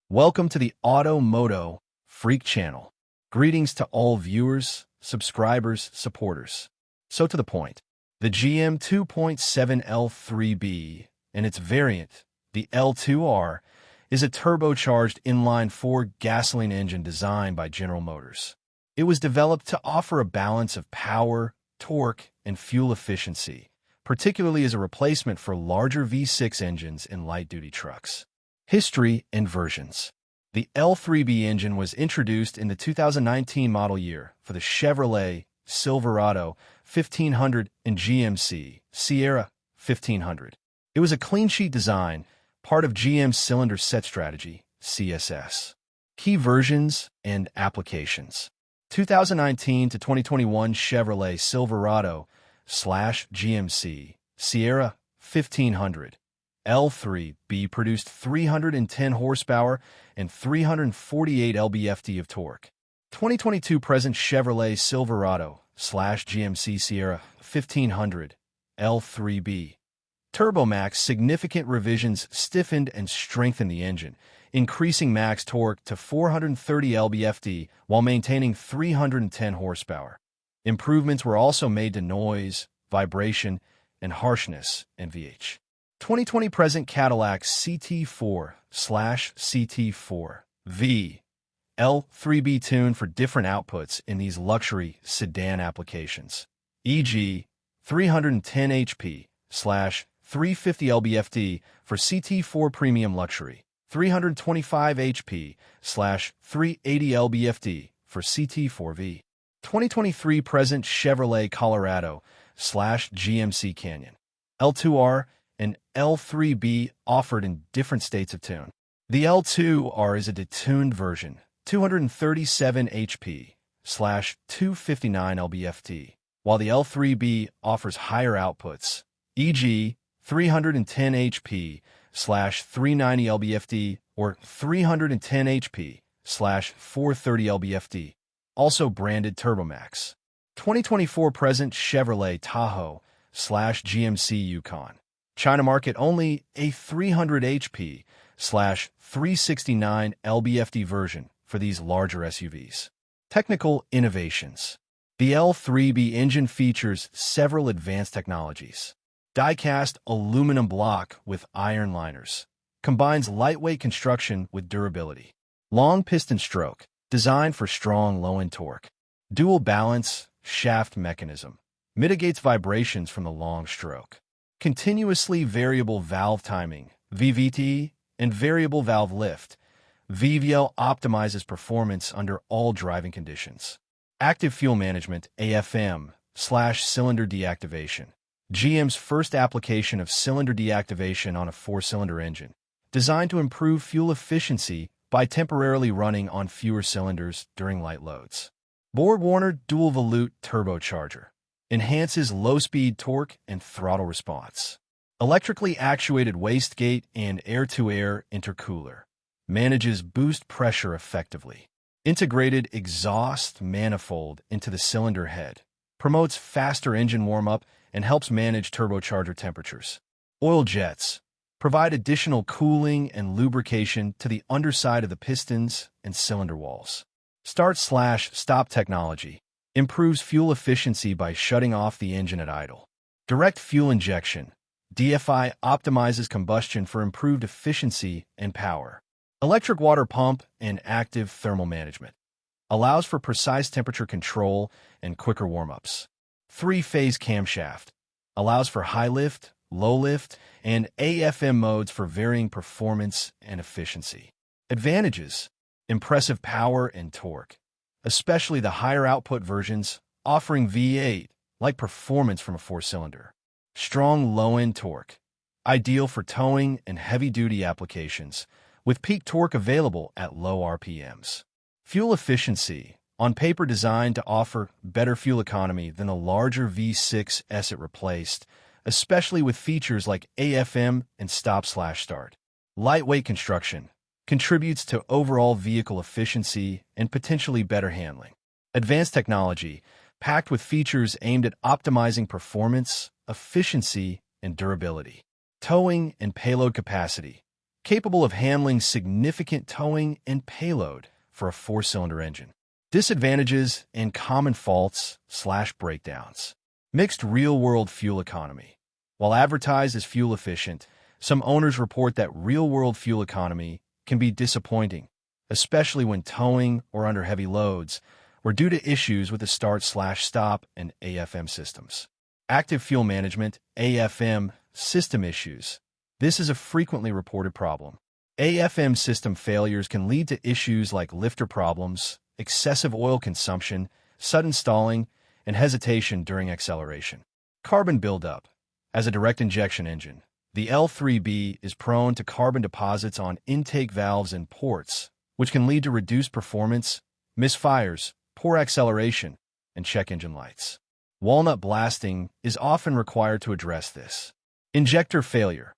Welcome to the MOTO Freak Channel. Greetings to all viewers, subscribers, supporters. So to the point, the GM 2.7 L3B and its variant, the L2R, is a turbocharged inline-4 gasoline engine designed by General Motors. It was developed to offer a balance of power, torque, and fuel efficiency, particularly as a replacement for larger V6 engines in light-duty trucks. History and versions. The L3B engine was introduced in the 2019 model year for the Chevrolet Silverado 1500 and GMC Sierra 1500. It was a clean-sheet design, part of GM's cylinder set strategy, CSS. Key versions and applications. 2019 to 2021 Chevrolet Silverado / GMC Sierra 1500. L3B produced 310 horsepower and 348 lb-ft of torque. 2022 present Chevrolet Silverado / GMC Sierra 1500 L3B. Turbomax significant revisions stiffened and strengthened the engine, increasing max torque to 430 lb-ft while maintaining 310 horsepower. Improvements were also made to noise, vibration, and harshness in VH. 2020 present Cadillac CT4 / CT4V. L3B tuned for different outputs in these luxury sedan applications, e.g. 310 HP / 350 lb-ft for CT4 Premium Luxury, 325 HP / 380 lb-ft for CT4V. 2023 present Chevrolet Colorado / GMC Canyon. L2R and L3B offered in different states of tune. The L2R is a detuned version, 237 HP / 259 lb-ft, while the L3B offers higher outputs, e.g. 310 HP / 390 lb-ft or 310 HP / 430 lb-ft, also branded Turbomax. 2024 present Chevrolet Tahoe / GMC Yukon. China market only a 300 HP / 369 lb-ft version for these larger SUVs. Technical innovations. The L3B engine features several advanced technologies. Die-cast aluminum block with iron liners. Combines lightweight construction with durability. Long piston stroke, designed for strong low-end torque. Dual balance shaft mechanism. Mitigates vibrations from the long stroke. Continuously variable valve timing, VVT, and variable valve lift, VVL optimizes performance under all driving conditions. Active fuel management, AFM, / cylinder deactivation. GM's first application of cylinder deactivation on a four-cylinder engine, designed to improve fuel efficiency by temporarily running on fewer cylinders during light loads. BorgWarner Dual Volute Turbocharger. Enhances low-speed torque and throttle response. Electrically actuated wastegate and air-to-air intercooler. Manages boost pressure effectively. Integrated exhaust manifold into the cylinder head. Promotes faster engine warm-up and helps manage turbocharger temperatures. Oil jets. Provide additional cooling and lubrication to the underside of the pistons and cylinder walls. Start/stop technology. Improves fuel efficiency by shutting off the engine at idle. Direct fuel injection. DFI optimizes combustion for improved efficiency and power. Electric water pump and active thermal management. Allows for precise temperature control and quicker warm-ups. Three-phase camshaft. Allows for high lift, low lift, and AFM modes for varying performance and efficiency. Advantages. Impressive power and torque, especially the higher output versions, offering V8-like performance from a four-cylinder. Strong low-end torque, ideal for towing and heavy-duty applications, with peak torque available at low RPMs. Fuel efficiency, on paper designed to offer better fuel economy than the larger V6s it replaced, especially with features like AFM and stop/start. Lightweight construction, contributes to overall vehicle efficiency and potentially better handling. Advanced technology, packed with features aimed at optimizing performance, efficiency, and durability. Towing and payload capacity, capable of handling significant towing and payload for a four-cylinder engine. Disadvantages and common faults/breakdowns. Mixed real-world fuel economy. While advertised as fuel efficient, some owners report that real-world fuel economy can be disappointing, especially when towing or under heavy loads, or due to issues with the start/stop and AFM systems. Active fuel management, AFM, system issues. This is a frequently reported problem. AFM system failures can lead to issues like lifter problems, excessive oil consumption, sudden stalling, and hesitation during acceleration. Carbon buildup. As a direct injection engine, the L3B is prone to carbon deposits on intake valves and ports, which can lead to reduced performance, misfires, poor acceleration, and check engine lights. Walnut blasting is often required to address this. Injector failure.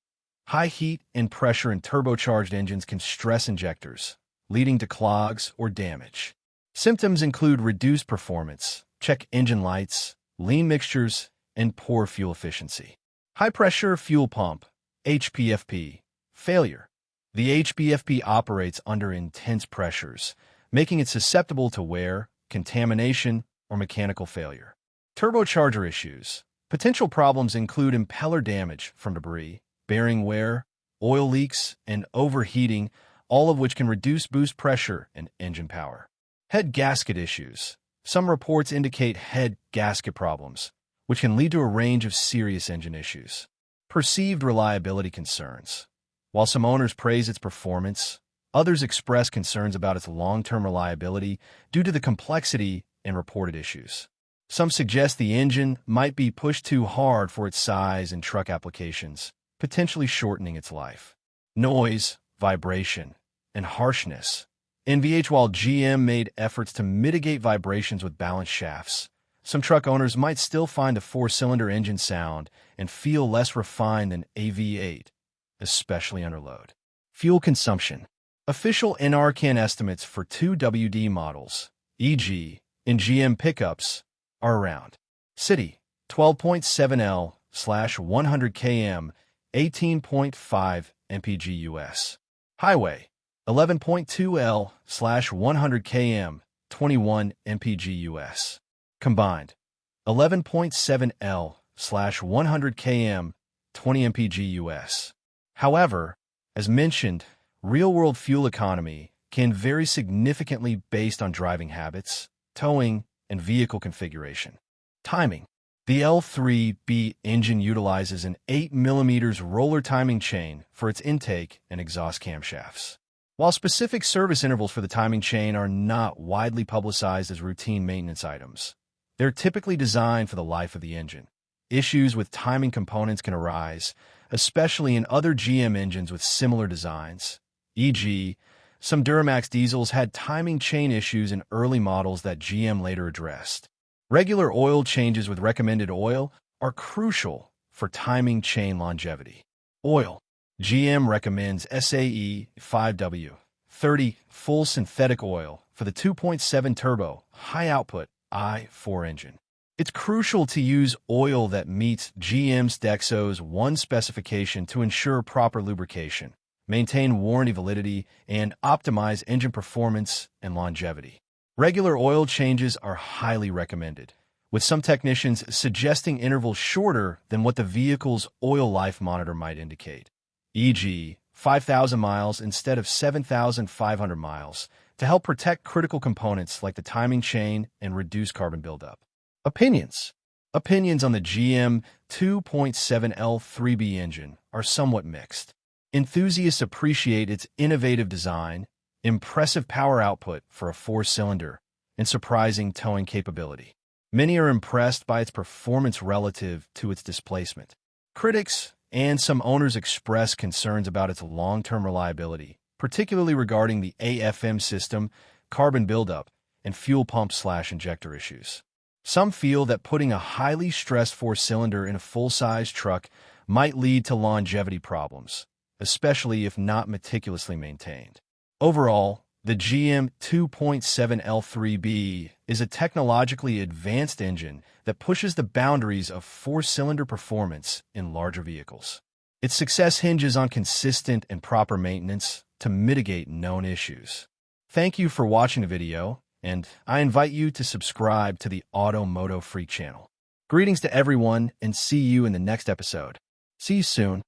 High heat and pressure in turbocharged engines can stress injectors, leading to clogs or damage. Symptoms include reduced performance, check engine lights, lean mixtures, and poor fuel efficiency. High-pressure fuel pump, HPFP, failure. The HPFP operates under intense pressures, making it susceptible to wear, contamination, or mechanical failure. Turbocharger issues. Potential problems include impeller damage from debris, bearing wear, oil leaks, and overheating, all of which can reduce boost pressure and engine power. Head gasket issues. Some reports indicate head gasket problems, which can lead to a range of serious engine issues. Perceived reliability concerns. While some owners praise its performance, others express concerns about its long-term reliability due to the complexity and reported issues. Some suggest the engine might be pushed too hard for its size and truck applications, potentially shortening its life. Noise, vibration, and harshness. While GM made efforts to mitigate vibrations with balanced shafts, some truck owners might still find the four-cylinder engine sound and feel less refined than a V8, especially under load. Fuel consumption. Official NRCan estimates for 2WD models, e.g., in GM pickups, are around City, 12.7 L/100 km, 18.5 mpg US. Highway, 11.2 L/100 km, 21 mpg US. Combined, 11.7 L/100 km, 20 mpg US. However, as mentioned, real-world fuel economy can vary significantly based on driving habits, towing, and vehicle configuration. Timing. The L3B engine utilizes an 8mm roller timing chain for its intake and exhaust camshafts. While specific service intervals for the timing chain are not widely publicized as routine maintenance items, they're typically designed for the life of the engine. Issues with timing components can arise, especially in other GM engines with similar designs. E.g., some Turbomax diesels had timing chain issues in early models that GM later addressed. Regular oil changes with recommended oil are crucial for timing chain longevity. Oil. GM recommends SAE 5W30 full synthetic oil for the 2.7 turbo high-output i4 engine. It's crucial to use oil that meets GM's DEXOS 1 specification to ensure proper lubrication, maintain warranty validity, and optimize engine performance and longevity. Regular oil changes are highly recommended, with some technicians suggesting intervals shorter than what the vehicle's oil life monitor might indicate, e.g., 5,000 miles instead of 7,500 miles, to help protect critical components like the timing chain and reduce carbon buildup. Opinions. Opinions on the GM 2.7 L3B engine are somewhat mixed. Enthusiasts appreciate its innovative design, impressive power output for a four-cylinder, and surprising towing capability. Many are impressed by its performance relative to its displacement. Critics and some owners express concerns about its long-term reliability, particularly regarding the AFM system, carbon buildup, and fuel pump/injector issues. Some feel that putting a highly stressed four-cylinder in a full-size truck might lead to longevity problems, especially if not meticulously maintained. Overall, the GM 2.7 L3B is a technologically advanced engine that pushes the boundaries of four-cylinder performance in larger vehicles. Its success hinges on consistent and proper maintenance to mitigate known issues. Thank you for watching the video, and I invite you to subscribe to the MOTO Freak channel. Greetings to everyone, and see you in the next episode. See you soon.